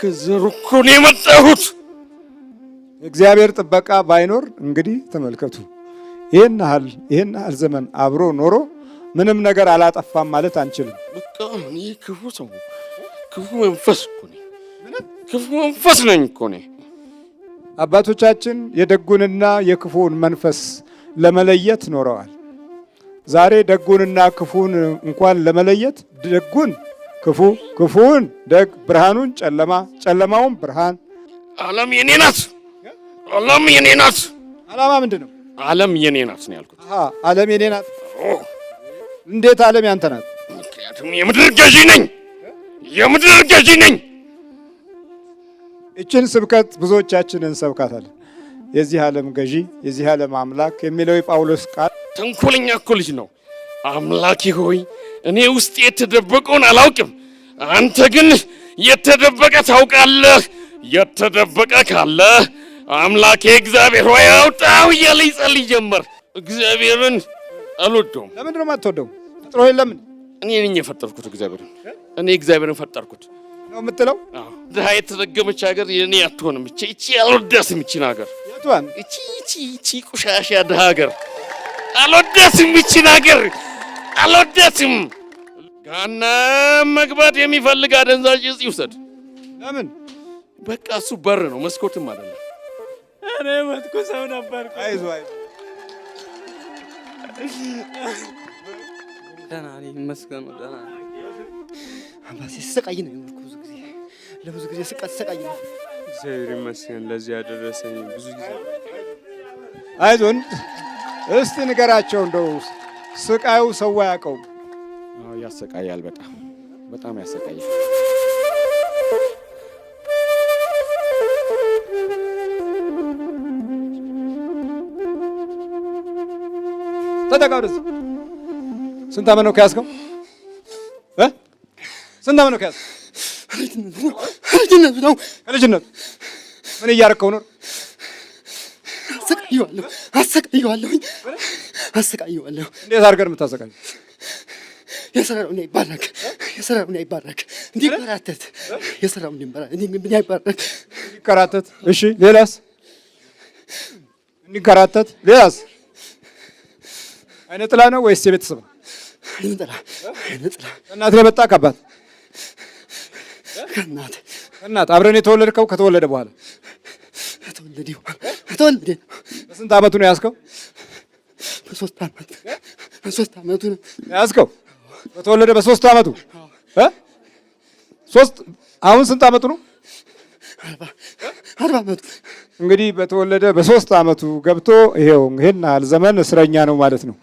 ከዘሩ እኮ ነው የመጣሁት። እግዚአብሔር ጥበቃ ባይኖር እንግዲህ ተመልከቱ፣ ይሄን ያህል ዘመን አብሮ ኖሮ ምንም ነገር አላጠፋም ማለት አንችልም። በጣም እኔ ክፉ ሰው፣ ክፉ መንፈስ እኮ ነኝ፣ ክፉ መንፈስ ነኝ እኮ ነኝ። አባቶቻችን የደጉንና የክፉን መንፈስ ለመለየት ኖረዋል። ዛሬ ደጉንና ክፉን እንኳን ለመለየት ደጉን ክፉ፣ ክፉን ደግ፣ ብርሃኑን ጨለማ፣ ጨለማውን ብርሃን። ዓለም የኔ ናት፣ ዓለም የኔ ናት። ዓላማ ምንድን ነው? ዓለም የኔ ናት ነው ያልኩት። ዓለም የኔ ናት። እንዴት ዓለም ያንተ ናት? ምክንያቱም የምድር ገዢ ነኝ፣ የምድር ገዢ ነኝ። እችን ስብከት ብዙዎቻችን እንሰብካታለን። የዚህ ዓለም ገዢ፣ የዚህ ዓለም አምላክ የሚለው የጳውሎስ ቃል ተንኮለኛ እኮ ልጅ ነው። አምላኬ ሆይ እኔ ውስጥ የተደበቀውን አላውቅም፣ አንተ ግን የተደበቀ ታውቃለህ። የተደበቀ ካለ አምላኬ እግዚአብሔር ሆይ አውጣው እያለ ይጸልይ ጀመር። እግዚአብሔርን አልወደውም። ለምንድን ነው የማትወደው? ፈጥሮ ለምን? እኔ ነኝ የፈጠርኩት እግዚአብሔርን። እኔ እግዚአብሔርን ፈጠርኩት ነው የምትለው? ድሃ የተረገመች ሀገር የኔ አትሆንም። እቺ አልወዳትም። እቺን ሀገር የቷን? እቺ ቆሻሻ ድሃ ሀገር አልወዳትም። እቺን ሀገር አልወዳትም። ገሃነም መግባት የሚፈልግ አደንዛዥ እጽ ይውሰድ። ለምን? በቃ እሱ በር ነው፣ መስኮትም አይደለም። እኔ መጥኩ ሰው ነበርኩ። አይዞህ ደህና ነኝ ይመስገን። ደህና አባቴ ስቃይ ነው የኖርኩ ለብዙ ጊዜ ስቃይ ነው። እግዚአብሔር ይመስገን ለዚህ ያደረሰኝ ብዙ ጊዜ። አይዞን እስቲ ንገራቸው፣ እንደው ስቃዩ ሰው አያውቀውም። ያሰቃያል፣ በጣም በጣም ያሰቃያል። ተጠቃው ደስ ስንት ዓመት ነው ከያዝከው? ስንት ዓመት ነው ከያዝከው? ልጅነቱ ነው። ከልጅነቱ ምን እያረከው ነው? አሰቃየዋለሁ። እንዴት አድርገን የምታሰቃየው? የሰራውን አይባረክ እንዲከራተት የሰራውን አይባረክ እንዲከራተት። እሺ ሌላስ? እንዲከራተት ሌላስ? አይነ ጥላ ነው ወይስ የቤተሰብ ነው? አይነ ጥላ። ከእናት ነው የመጣ? ከአባት? ከእናት። አብረን የተወለድከው? ከተወለደ በኋላ? ከተወለደ። በስንት ዓመቱ ነው ያዝከው? በ3 ዓመቱ ነው ያዝከው። በተወለደ በ3 ዓመቱ አሁን ስንት ዓመቱ ነው? 40 ዓመቱ። እንግዲህ በተወለደ በ3 ዓመቱ ገብቶ ይሄን ያህል ዘመን እስረኛ ነው ማለት ነው።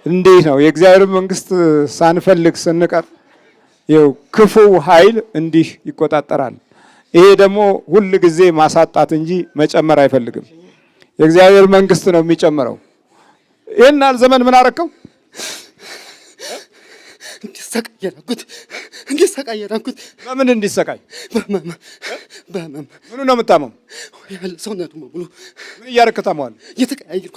እንዴት ነው የእግዚአብሔር መንግስት ሳንፈልግ ስንቀር ክፉ ኃይል እንዲህ ይቆጣጠራል። ይሄ ደግሞ ሁል ጊዜ ማሳጣት እንጂ መጨመር አይፈልግም። የእግዚአብሔር መንግስት ነው የሚጨምረው። ይሄን ያህል ዘመን ምን አረከው? እንዲሰቃይ ያደረኩት። በምን እንዲሰቃይ? በህመም። ምኑ ነው የምታመው? ሰውነቱ በሙሉ። ምን እያደረክ ታመዋለህ? እየተቀያየርኩ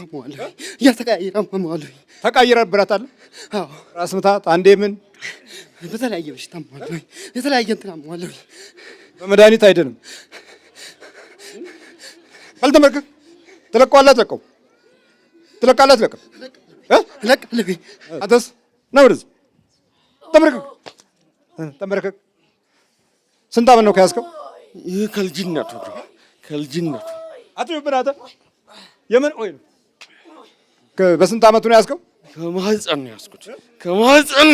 አመዋለሁ። ተቀያይረህ ብረት አለ? አዎ። ራስ ምታት አንዴ ምን? በተለያየ በሽታ አመዋለሁ። የተለያየ እንትን አመዋለሁ። በመድኃኒት አይደለም። ካልተመረከክ ትለቀዋለህ። ትለቃለህ። እለቃለሁ። አንተስ ነው ወደዚህ ተመረከክ። ስንት ዓመት ነው ከያዝከው? ይህ ከልጅነቱ አትዩብናተ የምን ቆይ ነው? በስንት ዓመቱ ነው ያዝከው? ከማህፀን ነው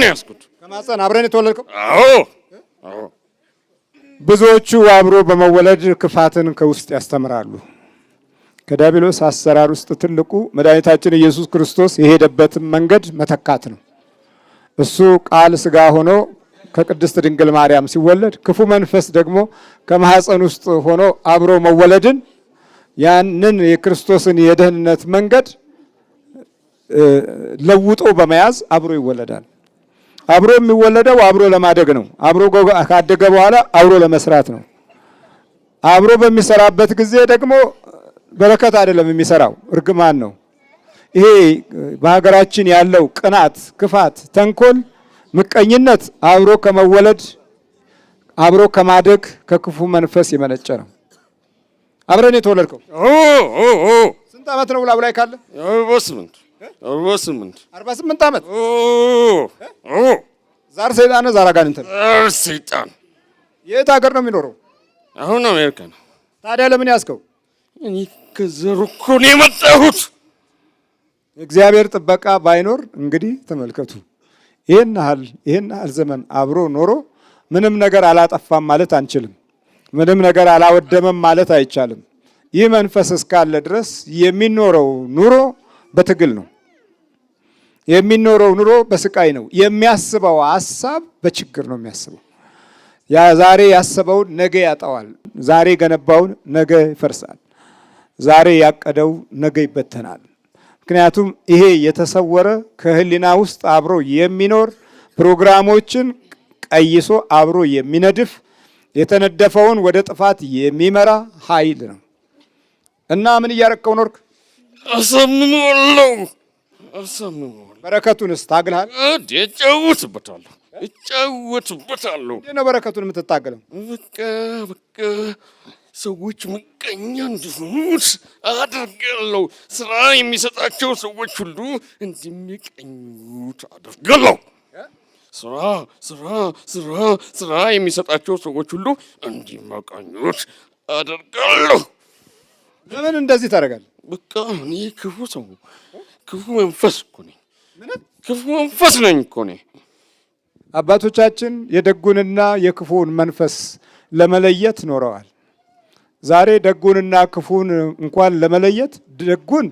ያዝኩት። ከማህፀን አብረን የተወለድከው? አዎ። ብዙዎቹ አብሮ በመወለድ ክፋትን ከውስጥ ያስተምራሉ። ከዲያብሎስ አሰራር ውስጥ ትልቁ መድኃኒታችን ኢየሱስ ክርስቶስ የሄደበትን መንገድ መተካት ነው። እሱ ቃል ሥጋ ሆኖ ከቅድስት ድንግል ማርያም ሲወለድ፣ ክፉ መንፈስ ደግሞ ከማህፀን ውስጥ ሆኖ አብሮ መወለድን ያንን የክርስቶስን የደህንነት መንገድ ለውጦ በመያዝ አብሮ ይወለዳል። አብሮ የሚወለደው አብሮ ለማደግ ነው። አብሮ ካደገ በኋላ አብሮ ለመስራት ነው። አብሮ በሚሰራበት ጊዜ ደግሞ በረከት አይደለም የሚሰራው፣ እርግማን ነው። ይሄ በሀገራችን ያለው ቅናት፣ ክፋት፣ ተንኮል፣ ምቀኝነት አብሮ ከመወለድ አብሮ ከማደግ ከክፉ መንፈስ የመነጨ ነው። አብረን የተወለድከው ስንት ዓመት ነው? ላቡ ላይ ካለ 48 ዓመት። ዛር ሰይጣን ዛር አጋንንት ነው። ሰይጣን የት ሀገር ነው የሚኖረው? አሁን አሜሪካ ነው። ታዲያ ለምን ያዝከው? እኔ ከዘሩ እኮ ነው የመጣሁት። እግዚአብሔር ጥበቃ ባይኖር እንግዲህ ተመልከቱ፣ ይህን ያህል ዘመን አብሮ ኖሮ ምንም ነገር አላጠፋም ማለት አንችልም። ምንም ነገር አላወደመም ማለት አይቻልም። ይህ መንፈስ እስካለ ድረስ የሚኖረው ኑሮ በትግል ነው። የሚኖረው ኑሮ በስቃይ ነው። የሚያስበው ሐሳብ በችግር ነው የሚያስበው። ዛሬ ያሰበውን ነገ ያጣዋል። ዛሬ ገነባውን ነገ ይፈርሳል። ዛሬ ያቀደው ነገ ይበተናል። ምክንያቱም ይሄ የተሰወረ ከህሊና ውስጥ አብሮ የሚኖር ፕሮግራሞችን ቀይሶ አብሮ የሚነድፍ የተነደፈውን ወደ ጥፋት የሚመራ ኃይል ነው እና ምን እያረከው ኖርክ? አሰምነዋለሁ። በረከቱንስ ታግልሃል? እጫወትበታለሁ። እንዴት ነው በረከቱን የምትታገለው? በቃ ሰዎች ምቀኛ እንዲሆኑት አደርጋለሁ። ስራ የሚሰጣቸው ሰዎች ሁሉ እንዲምቀኙት አደርጋለሁ። ስራ የሚሰጣቸው ሰዎች ሁሉ እንዲመቀኙት አደርጋለሁ። ለምን እንደዚህ ታደርጋለህ? በቃ እኔ ክፉ ሰው፣ ክፉ መንፈስ እኮ ነኝ። ክፉ መንፈስ ነኝ እኮ ነኝ። አባቶቻችን የደጉንና የክፉን መንፈስ ለመለየት ኖረዋል። ዛሬ ደጉንና ክፉን እንኳን ለመለየት ደጉን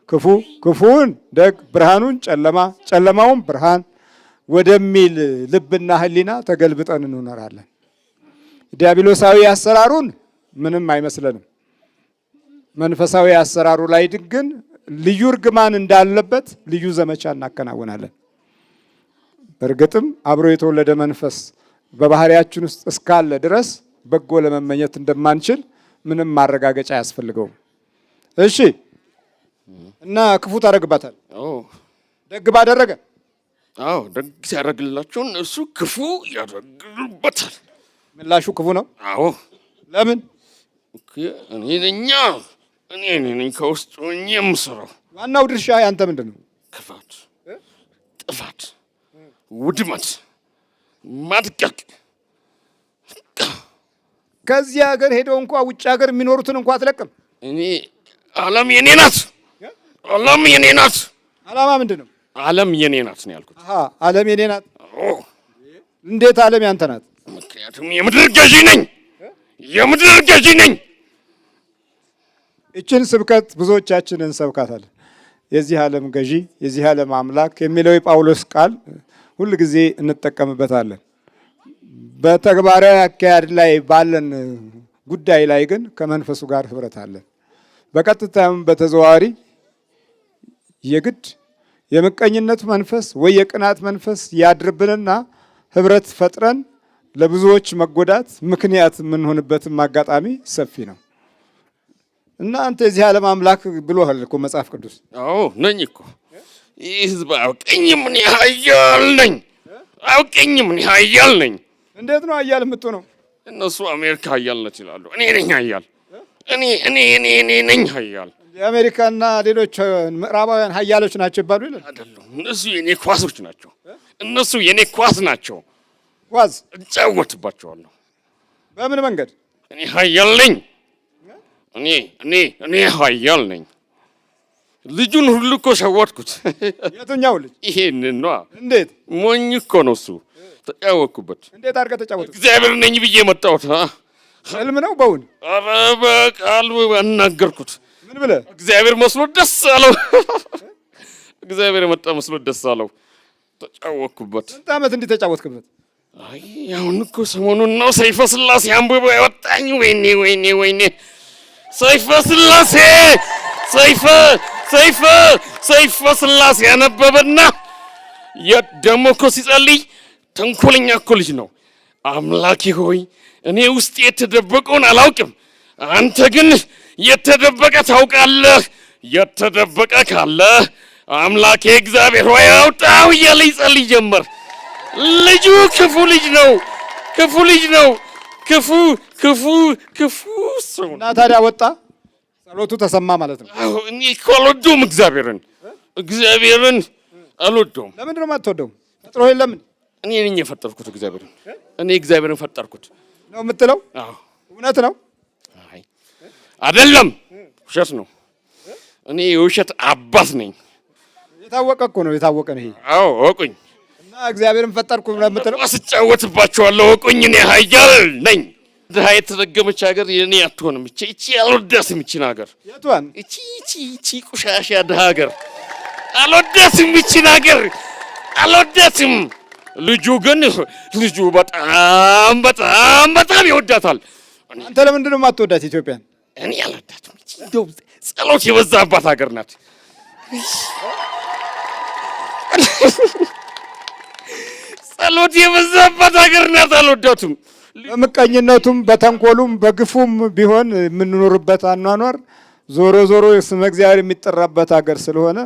ክፉ፣ ክፉን ደግ፣ ብርሃኑን ጨለማ፣ ጨለማውን ብርሃን ወደሚል ልብና ህሊና ተገልብጠን እንኖራለን። ዲያብሎሳዊ አሰራሩን ምንም አይመስለንም። መንፈሳዊ አሰራሩ ላይ ግን ልዩ እርግማን እንዳለበት ልዩ ዘመቻ እናከናውናለን። በእርግጥም አብሮ የተወለደ መንፈስ በባህሪያችን ውስጥ እስካለ ድረስ በጎ ለመመኘት እንደማንችል ምንም ማረጋገጫ አያስፈልገውም። እሺ፣ እና ክፉ ታደርግባታል። ደግ ባደረገ ደግ ሲያደርግላቸው እነሱ ክፉ ያደርግበታል። ምላሹ ክፉ ነው። ለምን? እኔ ነኝ ከውስጥ ሆኜ የምሰራው። ዋናው ድርሻ ያንተ ምንድን ነው? ክፋት፣ ጥፋት፣ ውድመት፣ ማድቀቅ። ከዚህ ሀገር ሄደው እንኳ ውጭ ሀገር የሚኖሩትን እንኳ አትለቅም። እኔ ዓለም የኔ ናት። ዓለም የኔ ናት። ዓላማ ምንድን ነው? ዓለም የኔ ናት ነው ያልኩት። ዓለም የኔ ናት። እንዴት ዓለም ያንተ ናት? ምክንያቱም የምድር ገዢ ነኝ። የምድር ገዢ ነኝ። እችን ስብከት ብዙዎቻችን እንሰብካታለን። የዚህ ዓለም ገዢ፣ የዚህ ዓለም አምላክ የሚለው የጳውሎስ ቃል ሁል ጊዜ እንጠቀምበታለን። በተግባራዊ አካሄድ ላይ ባለን ጉዳይ ላይ ግን ከመንፈሱ ጋር ህብረት አለን። በቀጥታም በተዘዋዋሪ የግድ የምቀኝነት መንፈስ ወይ የቅናት መንፈስ ያድርብንና ህብረት ፈጥረን ለብዙዎች መጎዳት ምክንያት የምንሆንበትም አጋጣሚ ሰፊ ነው እና አንተ የዚህ ዓለም አምላክ ብሎሃል እኮ መጽሐፍ ቅዱስ። ነኝ እኮ። ይህ ህዝብ አውቀኝም እኔ ኃያል ነኝ። አውቀኝም እኔ ኃያል ነኝ። እንዴት ነው ኃያል የምትሆነው? እነሱ አሜሪካ ኃያል ነች ይላሉ። እኔ ነኝ ኃያል። እኔ ነኝ ኃያል። የአሜሪካና ሌሎች ምዕራባውያን ኃያሎች ናቸው ይባሉ ይላል። አይደለም፣ እነሱ የኔ ኳሶች ናቸው። እነሱ የኔ ኳስ ናቸው። ኳስ እጫወትባቸዋለሁ። በምን መንገድ? እኔ ኃያል ነኝ። እኔ ኃያል ነኝ። ልጁን ሁሉ እኮ ሸወድኩት። የትኛው ልጅ? ይሄንን ነዋ። እንዴት? ሞኝ እኮ ነው እሱ። ተጫወትኩበት። እንዴት አድርገህ ተጫወትኩት? እግዚአብሔር ነኝ ብዬ መጣሁት። ህልም ነው በውን? ኧረ በቃል አናገርኩት። ምን ብለህ? እግዚአብሔር መስሎት ደስ አለው። እግዚአብሔር የመጣ መስሎት ደስ አለው። ተጫወትኩበት። ስንት ዓመት እንዲህ ተጫወትክበት? አይ አሁን እኮ ሰሞኑን ነው ሰይፈ ስላሴ አንብቦ ያወጣኝ። ወይኔ ሰይፈ ስላሴ ሰይፈ ስላሴ ያነበበና ደግሞ እኮ ሲጸልይ ተንኮለኛ እኮ ልጅ ነው። አምላኬ ሆይ እኔ ውስጥ የተደበቀውን አላውቅም፣ አንተ ግን የተደበቀ ታውቃለህ። የተደበቀ ካለ አምላኬ እግዚአብሔር ሆይ አውጣው እያለ ይጸልይ ጀመር። ልጁ ክፉ ልጅ ነው። ክፉ ክፉ ክፉ ሰው እና ታዲያ ወጣ፣ ጸሎቱ ተሰማ ማለት ነው። እኔ እኮ አልወደውም እግዚአብሔርን አልወደውም። ለምንድን ነው የማትወደው? ፈጥሮ የለምን? እኔ ነኝ የፈጠርኩት እግዚአብሔርን። እኔ እግዚአብሔርን ፈጠርኩት ነው የምትለው? አዎ። እውነት ነው? አይ አይደለም፣ ውሸት ነው። እኔ የውሸት አባት ነኝ። የታወቀ እኮ ነው፣ የታወቀ ነው ይሄ። አዎ ወቁኝ። እና እግዚአብሔርን ፈጠርኩ ነው የምትለው? አስጫወትባቸዋለሁ። ወቁኝ። እኔ ኃያል ነኝ። ድሀ የተረገመች ሀገር የኔ አትሆንም። እቺ አልወዳትም። እቺን ሀገር የቷን? እቺ ቁሻሻ ድሀ ሀገር አልወዳትም። እቺን ሀገር አልወዳትም። ልጁ በጣም ይወዳታል። አንተ ለምንድን ነው የማትወዳት ኢትዮጵያን? እኔ አልወዳትም። እንደው ጸሎት የበዛባት ሀገር ናት። ጸሎት የበዛባት ሀገር ናት። አልወዳትም። በምቀኝነቱም በተንኮሉም በግፉም ቢሆን የምንኖርበት አኗኗር ዞሮ ዞሮ ስመ እግዚአብሔር የሚጠራበት ሀገር ስለሆነ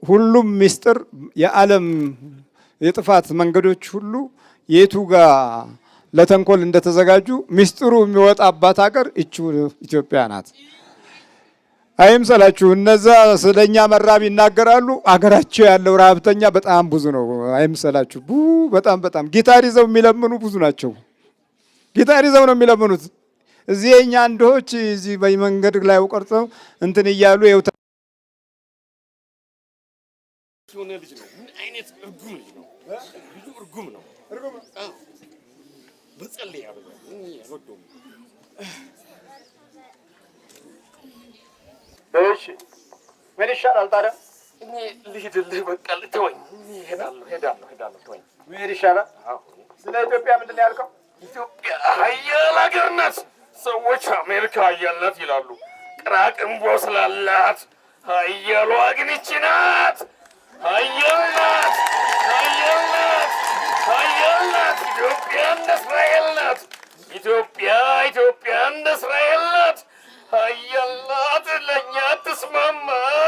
ሁሉም ምስጢር የዓለም የጥፋት መንገዶች ሁሉ የቱ ጋር ለተንኮል እንደተዘጋጁ ምስጢሩ የሚወጣባት ሀገር እቺ ኢትዮጵያ ናት። አይምሰላችሁ። እነዛ ስለኛ መራብ ይናገራሉ። አገራቸው ያለው ረሀብተኛ በጣም ብዙ ነው። አይምሰላችሁ። በጣም ጊታር ይዘው የሚለምኑ ብዙ ናቸው። ጊታር ይዘው ነው የሚለምኑት። እዚህ የኛ አንዶች እዚህ በመንገድ ላይ ቆርጠው እንትን እያሉ ይኸው ልጅ ነው። ምን አይነት እርጉም ልጅ ነው? ልጁ እርጉም ነው። በጸልይ አልወደውም። እሺ ምን ይሻላል ታዲያ? እኔ ልሂድልህ፣ በቃ ተወኝ። ሄዳለሁ። ተወኝ። መሄድ ይሻላል። ስለ ኢትዮጵያ ምንድን ነው ያልከው? ኢትዮጵያ ኃያል ሀገር ናት። ሰዎች አሜሪካ ኃያል ናት ይላሉ፣ ቅራቅንቦ ስላላት። ኃያሏ ግን ይቺ ናት። ኃያል ናት። ኢትዮጵያ እንደ እስራኤል ናት። ኢትዮጵያ እንደ እስራኤል ናት። ኃያል ናት። ለእኛ አትስማማም።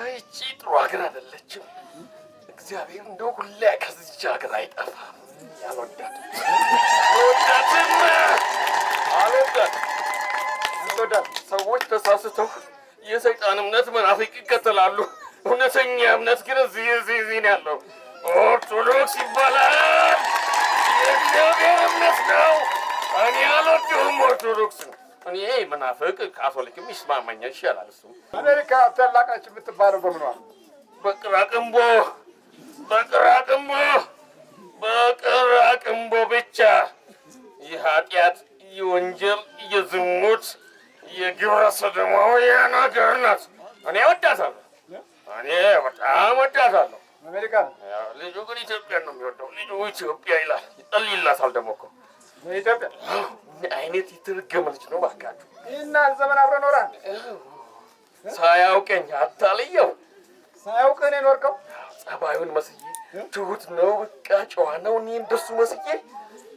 ይቺ ጥሩ ሀገር አይደለችም። እግዚአብሔር እንደው ሁሌ ከዚች ሀገር አይጠፋም። አልወዳትም። ሰዎች ተሳስተው የሰይጣን እምነት መናፍቅ ይከተላሉ። እውነተኛ እምነት ግን እዚህ ነው ያለው። ኦርቶዶክስ ይባላል። የእግዚአብሔር እምነት ነው። እኔ አልወደውም ኦርቶዶክስን። እኔ መናፍቅ ካቶሊክም ይስማማኛል፣ ይሻላል። እሱ አሜሪካ ታላቃች የምትባለው በምኗ? በቅራቅንቦ ብቻ የኃጢአት፣ የወንጀል፣ የዝሙት፣ የግብረ ሰዶማውያን ሀገር ናት። እኔ ወዳታለሁ። በጣም ወዳታለሁ። አሜሪካ ልጁ ግን ኢትዮጵያን ነው የሚወደው። ልጁ ኢትዮጵያ ይላል፣ ይጸልይላታል። ደግሞ እኮ ኢትዮጵያ ምን አይነት የተረገመ ልጅ ነው ባካችሁ! ይህን ዘመን አብረን ኖረን ሳያውቀኝ አታልየው። ሳያውቅህ ነው የኖርከው? ጸባዩን መስዬ ትሁት ነው፣ በቃ ጨዋ ነው። እኔ እንደሱ መስዬ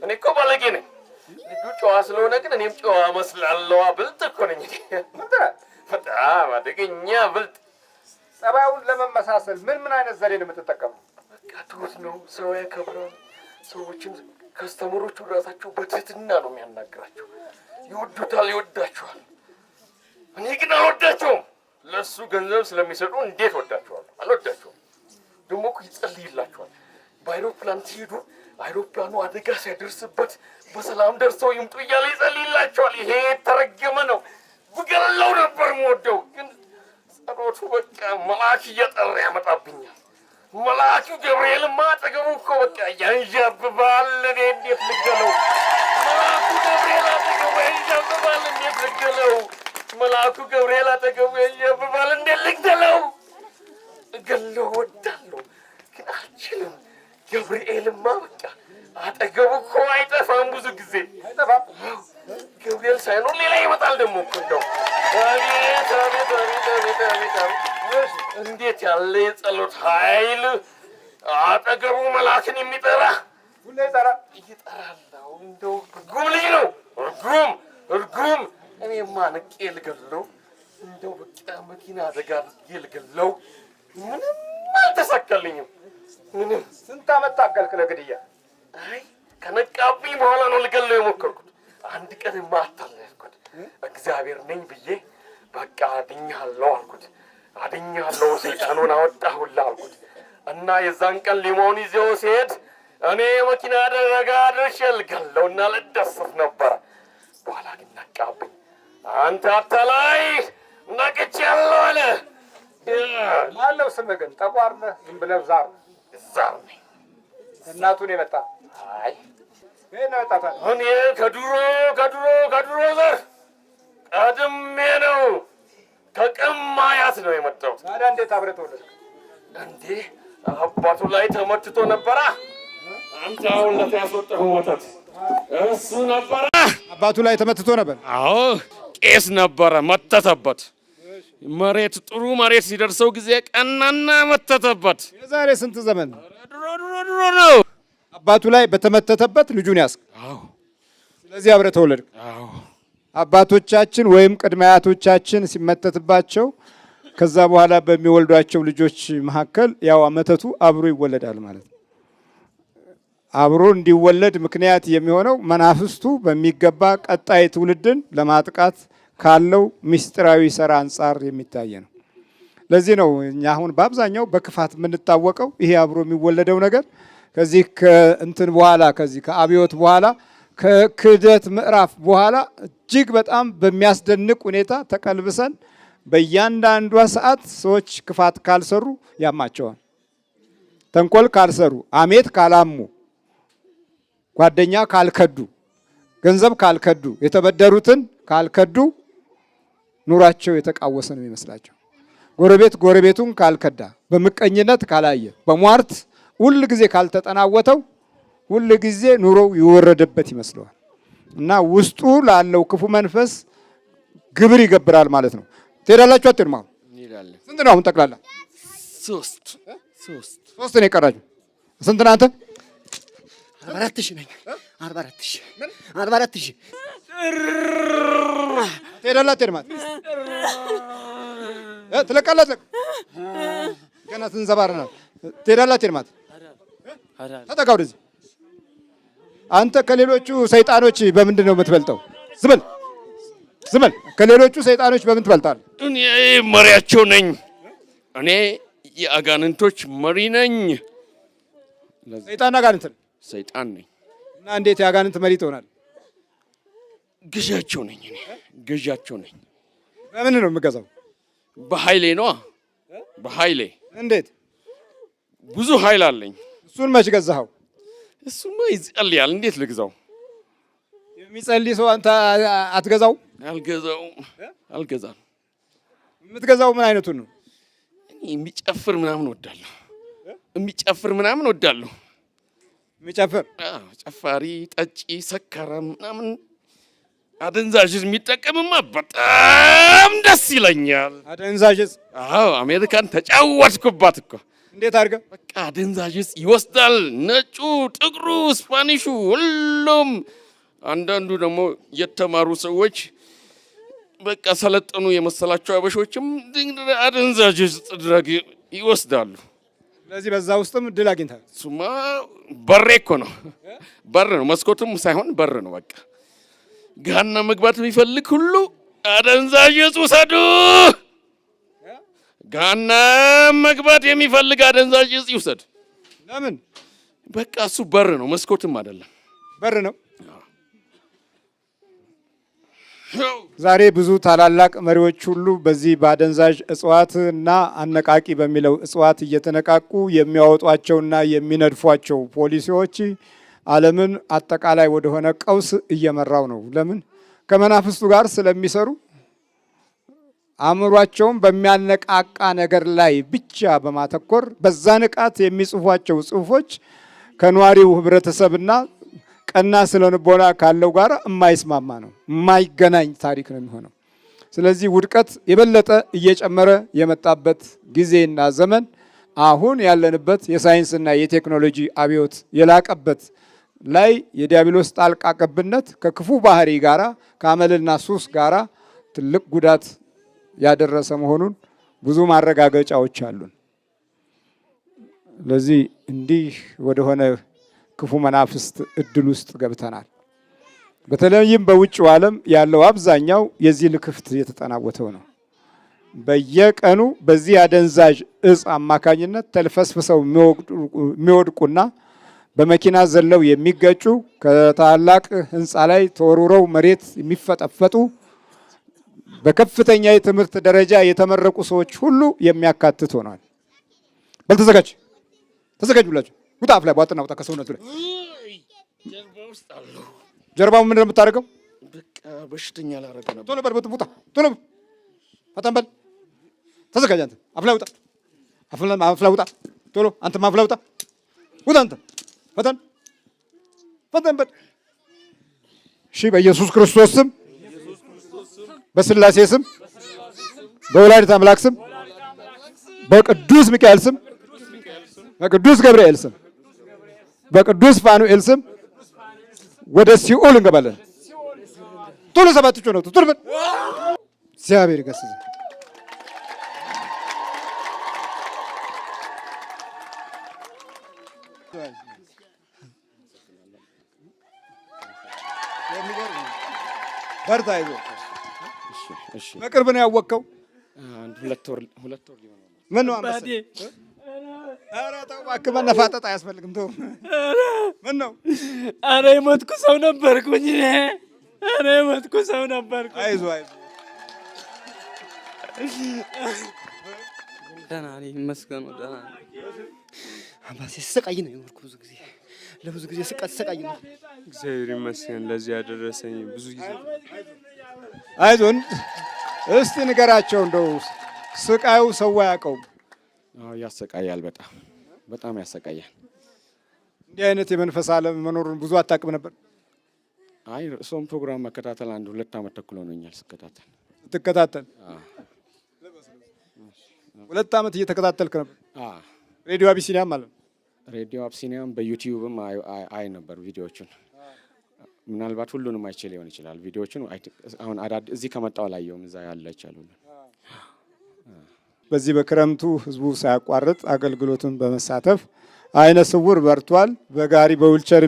እኔ እኮ ባለጌ ነኝ። ልጁ ጨዋ ስለሆነ ግን እኔም ጨዋ መስላለዋ። ብልጥ እኮ ነኝ። በጣም አደገኛ ብልጥ። ጸባዩን ለመመሳሰል ምን አይነት ዘዴ ነው የምትጠቀመው? በቃ ትሁት ነው፣ ሰው ያከብራል። ሰዎችን ከስተመሮቹ ራሳቸው በትህትና ነው የሚያናግራቸው። ይወዱታል፣ ይወዳቸዋል። እኔ ግን አልወዳቸውም። ለእሱ ገንዘብ ስለሚሰጡ እንዴት ወዳቸዋለሁ? አልወዳቸውም። ደግሞ እኮ ይጸልይላቸዋል። በአይሮፕላን ሲሄዱ አይሮፕላኑ አደጋ ሲያደርስበት በሰላም ደርሰው ይምጡ እያለ ይጸልይላቸዋል። ይሄ የተረገመ ነው። ብገለለው ነበር የምወደው፣ ግን ጸሎቱ በቃ መልአክ እየጠራ ያመጣብኛል። መልአኩ ገብርኤልማ አጠገቡ እኮ በቃ ያንዣብባል። እኔ እንዴት ልገለው? መልአኩ ገብርኤል አጠገቡ ያንዣብባል። እንዴት ልገለው? መልአኩ ገብርኤል አጠገቡ ያንዣብባል። እንዴት ልገለው? እገለው ወዳለሁ ግን አልችልም። ገብርኤልማ በቃ አጠገቡ እኮ አይጠፋም። ብዙ ጊዜ አይጠፋም። ገብርኤል ሳይኖር ሌላ ይመጣል ደግሞ እኮ እንደው አቤት! እንዴት ያለ የጸሎት ኃይል! አጠገቡ መልአክን የሚጠራ ሁሌ ይጠራል። እንደው እርጉም ልጅ ነው። እርጉም። እኔማ ንቄ ልገለው፣ እንደው በቃ መኪና አደጋ አድርጌ ልገለው። ምንም አልተሳካልኝም። ምንም ስንት ዓመት ታገልክ ለግድያ? አይ ከነቃብኝ በኋላ ነው ልገለው የሞከርኩት። አንድ ቀን ማታለልኩት እግዚአብሔር ነኝ ብዬ በቃ አድኛለሁ አልኩት። አድኛለሁ ሰይጣኑን አወጣሁልህ አልኩት እና የዛን ቀን ሊሞን ይዘው ሲሄድ እኔ የመኪና አደጋ አድርሼ ልገለውና ልደሰት ነበረ። በኋላ ግን ነቃብኝ። አንተ አታላይ ነቅቻለሁ አለ። ማነው ስምህ ግን? ጠቋር ነህ? ዝም ብለህ ዛር ዛር ነኝ። እናቱን የመጣ አይ ይሄን ነው የመጣ እኔ ከድሮ ዘር ቀድሜ ነው ከቀማያት ነው የመጣሁት። ታዲያ እንዴት አብረህ ተወለድክ? እንዴ አባቱ ላይ ተመትቶ ነበራ። አንተ አሁን ለታስወጣው ወተት እሱ ነበረ። አባቱ ላይ ተመትቶ ነበር? አዎ ቄስ ነበረ፣ መተተበት። መሬት ጥሩ መሬት ሲደርሰው ጊዜ ቀናና መተተበት። የዛሬ ስንት ዘመን? ድሮ ነው። አባቱ ላይ በተመተተበት ልጁን ያስክ? አዎ። ስለዚህ አብረህ ተወለድክ? አዎ። አባቶቻችን ወይም ቅድመ አያቶቻችን ሲመተትባቸው ከዛ በኋላ በሚወልዷቸው ልጆች መካከል ያው መተቱ አብሮ ይወለዳል ማለት ነው። አብሮ እንዲወለድ ምክንያት የሚሆነው መናፍስቱ በሚገባ ቀጣይ ትውልድን ለማጥቃት ካለው ምስጢራዊ ሥራ አንጻር የሚታይ ነው። ለዚህ ነው እኛ አሁን በአብዛኛው በክፋት የምንታወቀው። ይሄ አብሮ የሚወለደው ነገር ከዚህ ከእንትን በኋላ ከዚህ ከአብዮት በኋላ ከክህደት ምዕራፍ በኋላ እጅግ በጣም በሚያስደንቅ ሁኔታ ተቀልብሰን በእያንዳንዷ ሰዓት ሰዎች ክፋት ካልሰሩ ያማቸዋል። ተንኮል ካልሰሩ፣ አሜት ካላሙ፣ ጓደኛ ካልከዱ፣ ገንዘብ ካልከዱ፣ የተበደሩትን ካልከዱ ኑሯቸው የተቃወሰ ነው የሚመስላቸው። ጎረቤት ጎረቤቱን ካልከዳ፣ በምቀኝነት ካላየ፣ በሟርት ሁል ጊዜ ካልተጠናወተው ሁል ጊዜ ኑሮው ይወረደበት ይመስለዋል እና ውስጡ ላለው ክፉ መንፈስ ግብር ይገብራል ማለት ነው። ትሄዳላችሁ አትሄዱም? እንሄዳለን። ስንት ነው አሁን ጠቅላላ? ሶስት ነው የቀራችሁ። ስንት ነህ አንተ? 44,000 ነኝ። 44,000 ትሄዳለህ አትሄድም? ትለቃለህ? ገና ትንዘባረናል። ትሄዳለህ አትሄድም? ተጠጋ ወደዚህ። አንተ ከሌሎቹ ሰይጣኖች በምንድን ነው የምትበልጠው? ዝም በል። ከሌሎቹ ሰይጣኖች በምን ትበልጣለህ? እኔ መሪያቸው ነኝ። እኔ የአጋንንቶች መሪ ነኝ። ሰይጣን አጋንንት ነኝ። ሰይጣን ነኝ። እና እንዴት የአጋንንት መሪ ትሆናለህ? ገዣቸው ነኝ። እኔ ገዣቸው ነኝ። በምን ነው የምገዛው? በኃይሌ ነዋ። በኃይሌ። እንዴት? ብዙ ኃይል አለኝ። እሱን መች ገዛኸው? እሱማ ይጸልያል። እንዴት ልግዛው? የሚጸልይ ሰው አንተ አትገዛው? አልገዛም። የምትገዛው ምን አይነቱን ነው? የሚጨፍር ምናምን ወዳለሁ። የሚጨፍር ጨፋሪ፣ ጠጪ፣ ሰካራም ምናምን አደንዛዥ የሚጠቀምማ በጣም ደስ ይለኛል። አደንዛዥ? አዎ፣ አሜሪካን ተጫወትኩባት እኮ። እንዴት አድርገህ? በቃ አደንዛዥ ይወስዳል። ነጩ፣ ጥቁሩ፣ ስፓኒሹ ሁሉም። አንዳንዱ ደግሞ የተማሩ ሰዎች በቃ ሰለጠኑ የመሰላቸው አበሾችም አደንዛዥ ድረግ ይወስዳሉ። ስለዚህ በዛ ውስጥም ድል አግኝታል። እሱማ በሬ እኮ ነው። በር ነው፣ መስኮቱም ሳይሆን በር ነው። በቃ ገሃና መግባት የሚፈልግ ሁሉ አደንዛዥ ውሰዱ። ገሃና መግባት የሚፈልግ አደንዛዥ ይውሰድ። ለምን? በቃ እሱ በር ነው፣ መስኮትም አይደለም። በር ነው። ዛሬ ብዙ ታላላቅ መሪዎች ሁሉ በዚህ በአደንዛዥ እጽዋት እና አነቃቂ በሚለው እጽዋት እየተነቃቁ የሚያወጧቸውና የሚነድፏቸው ፖሊሲዎች ዓለምን አጠቃላይ ወደሆነ ቀውስ እየመራው ነው። ለምን? ከመናፍስቱ ጋር ስለሚሰሩ አእምሯቸውን በሚያነቃቃ ነገር ላይ ብቻ በማተኮር በዛ ንቃት የሚጽፏቸው ጽሁፎች ከነዋሪው ህብረተሰብና ቀና ስለንቦና ካለው ጋር የማይስማማ ነው፣ የማይገናኝ ታሪክ ነው የሚሆነው። ስለዚህ ውድቀት የበለጠ እየጨመረ የመጣበት ጊዜና ዘመን አሁን ያለንበት የሳይንስና የቴክኖሎጂ አብዮት የላቀበት ላይ የዲያብሎስ ጣልቃ ገብነት ከክፉ ባህሪ ጋራ ከአመልና ሱስ ጋራ ትልቅ ጉዳት ያደረሰ መሆኑን ብዙ ማረጋገጫዎች አሉን። ለዚህ እንዲህ ወደሆነ ክፉ መናፍስት እድል ውስጥ ገብተናል። በተለይም በውጭው ዓለም ያለው አብዛኛው የዚህ ልክፍት የተጠናወተው ነው። በየቀኑ በዚህ አደንዛዥ እጽ አማካኝነት ተልፈስፍሰው የሚወድቁና በመኪና ዘለው የሚገጩ ከታላቅ ህንፃ ላይ ተወርውረው መሬት የሚፈጠፈጡ በከፍተኛ የትምህርት ደረጃ የተመረቁ ሰዎች ሁሉ የሚያካትት ሆኗል። በልተዘጋጅ ተዘጋጅ ብላችሁ ውጣ። አፍ ላይ ቧጥና ውጣ ከሰውነቱ ላይ ጀርባው ምንድን ነው የምታደርገው? በቃ በሽተኛ ላረገ ነበር። ቶሎ በል ውጣ፣ ቶሎ ፈጠን በል። ተዘጋጅ አንተ። አፍ ላይ ውጣ፣ አፍ ላይ ውጣ፣ ቶሎ አንተም አፍ ላይ ውጣ፣ ውጣ አንተ ፈጠን ፈጠን በል። እሺ፣ በኢየሱስ ክርስቶስ ስም፣ በስላሴ ስም፣ በወላዲተ አምላክ ስም፣ በቅዱስ ሚካኤል ስም፣ በቅዱስ ገብርኤል ስም፣ በቅዱስ ፋኑኤል ስም ወደ ሲኦል እንገባለን። ቶሎ ሰባት ጮህ ነው። ቶሎ በል። እግዚአብሔር ይገስጽ። በርታ፣ ይዞ በቅርብ ነው ያወቅከው? ሁለት ወር ሊሆን ነው። ምን ነው አንበሳ? ኧረ ተው እባክህ፣ መነፋጠጥ አያስፈልግም። ተው። ምን ነው? ኧረ የሞትኩ ሰው ነበርኩኝ። ኧረ የሞትኩ ሰው ነበርኩ። አይዞህ አይዞህ። ደህና ነኝ ይመስገን። ደህና ነኝ። አባቴ ስቃይ ነው የኖርኩ ብዙ ጊዜ ለብዙ ጊዜ ስቃይ ነው። እግዚአብሔር ይመስገን ለዚህ ያደረሰኝ ብዙ ጊዜ። አይዞን እስቲ ንገራቸው፣ እንደው ስቃዩ ሰው አያውቀውም። አዎ ያሰቃያል፣ በጣም ያሰቃያል። እንዲህ አይነት የመንፈስ ዓለም መኖሩን ብዙ አታውቅም ነበር? አይ እሱም ፕሮግራም መከታተል 1-2 ዓመት ተኩል ሆኖኛል ስከታተል። ትከታተል? 2 ዓመት እየተከታተልክ ነበር? ሬዲዮ አቢሲኒያም ማለት ነው። ሬዲዮ አቢሲኒያም በዩቲዩብም አይ ነበር ቪዲዮዎቹን። ምናልባት ሁሉንም አይቼ ሊሆን ይችላል ቪዲዮዎቹን። አሁን እዚህ ከመጣው አላየሁም፣ እዛ ያለ ይቻላል። በዚህ በክረምቱ ህዝቡ ሳያቋርጥ አገልግሎትን በመሳተፍ አይነ ስውር በርቷል። በጋሪ በዊልቸር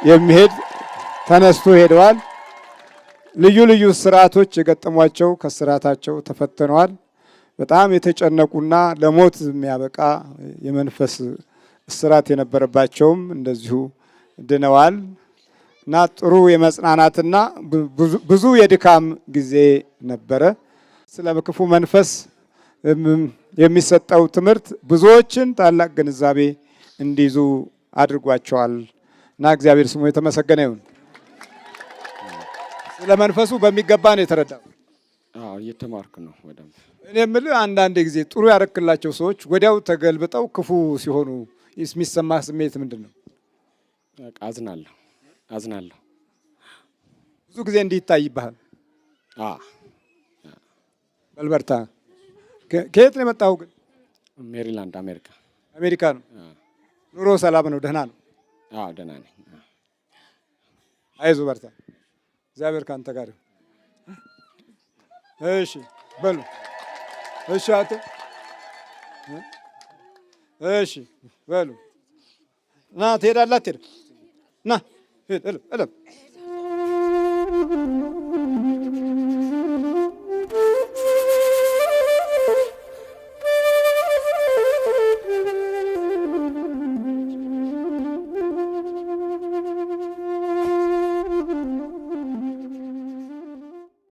የሚሄድ ተነስቶ ሄደዋል። ልዩ ልዩ ስርዓቶች የገጠሟቸው ከስርዓታቸው ተፈትነዋል። በጣም የተጨነቁና ለሞት የሚያበቃ የመንፈስ እስራት የነበረባቸውም እንደዚሁ ድነዋል እና ጥሩ የመጽናናትና ብዙ የድካም ጊዜ ነበረ። ስለ ክፉ መንፈስ የሚሰጠው ትምህርት ብዙዎችን ታላቅ ግንዛቤ እንዲይዙ አድርጓቸዋል እና እግዚአብሔር ስሙ የተመሰገነ ይሁን። ስለ መንፈሱ በሚገባ ነው የተረዳው። አዎ እየተማርኩ ነው በደንብ። እኔ የምልህ አንዳንድ ጊዜ ጥሩ ያረክላቸው ሰዎች ወዲያው ተገልብጠው ክፉ ሲሆኑ የሚሰማ ስሜት ምንድን ነው? አዝናለሁ። ብዙ ጊዜ እንዲህ ይታይብሃል? በልበርታ። ከየት ነው የመጣኸው ግን? ሜሪላንድ አሜሪካ ነው። ኑሮ ሰላም ነው? ደህና ነው? አዎ ደህና ነኝ። አይዞህ በርታ፣ እግዚአብሔር ካንተ ጋር ይሁን። እሺ በሉ። እሺ አቶ እሺ በሉ። ና ትሄዳለህ አትሄድም? ና ሂድ እልም